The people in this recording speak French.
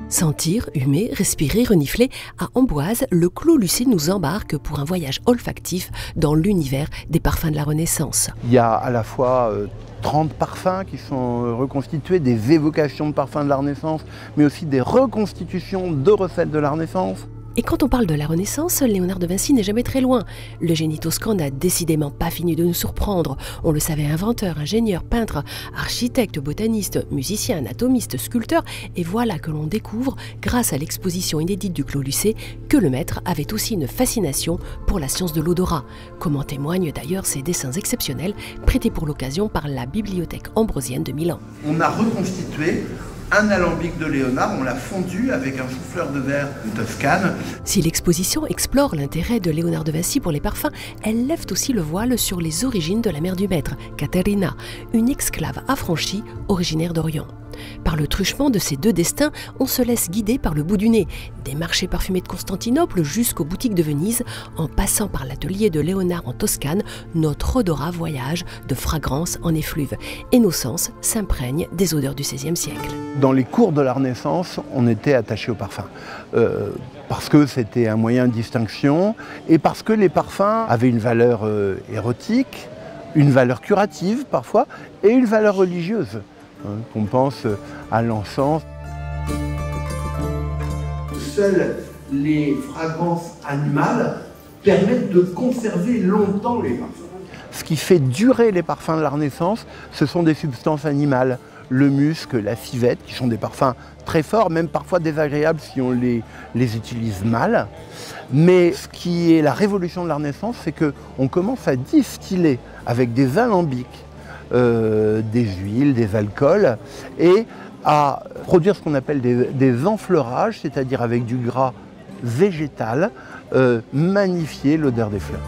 Sentir, humer, respirer, renifler, à Amboise, le Clos Lucé nous embarque pour un voyage olfactif dans l'univers des parfums de la Renaissance. Il y a à la fois 30 parfums qui sont reconstitués, des évocations de parfums de la Renaissance, mais aussi des reconstitutions de recettes de la Renaissance. Et quand on parle de la Renaissance, Léonard de Vinci n'est jamais très loin. Le génie toscan n'a décidément pas fini de nous surprendre. On le savait inventeur, ingénieur, peintre, architecte, botaniste, musicien, anatomiste, sculpteur. Et voilà que l'on découvre, grâce à l'exposition inédite du Clos Lucé, que le maître avait aussi une fascination pour la science de l'odorat. Comme en témoignent d'ailleurs ses dessins exceptionnels, prêtés pour l'occasion par la Bibliothèque ambrosienne de Milan. On a reconstitué un alambic de Léonard, on l'a fondu avec un souffleur de verre de Toscane. Si l'exposition explore l'intérêt de Léonard de Vinci pour les parfums, elle lève aussi le voile sur les origines de la mère du maître, Caterina, une esclave affranchie originaire d'Orient. Par le truchement de ces deux destins, on se laisse guider par le bout du nez, des marchés parfumés de Constantinople jusqu'aux boutiques de Venise, en passant par l'atelier de Léonard en Toscane, notre odorat voyage de fragrance en effluve, et nos sens s'imprègnent des odeurs du XVIe siècle. Dans les cours de la Renaissance, on était attaché au parfum. Parce que c'était un moyen de distinction et parce que les parfums avaient une valeur érotique, une valeur curative parfois et une valeur religieuse. On pense à l'encens. Seules les fragrances animales permettent de conserver longtemps les parfums. Ce qui fait durer les parfums de la Renaissance, ce sont des substances animales. Le musc, la civette, qui sont des parfums très forts, même parfois désagréables si on les utilise mal. Mais ce qui est la révolution de la Renaissance, c'est qu'on commence à distiller avec des alambics, des huiles, des alcools, et à produire ce qu'on appelle des enfleurages, c'est-à-dire avec du gras végétal, magnifier l'odeur des fleurs.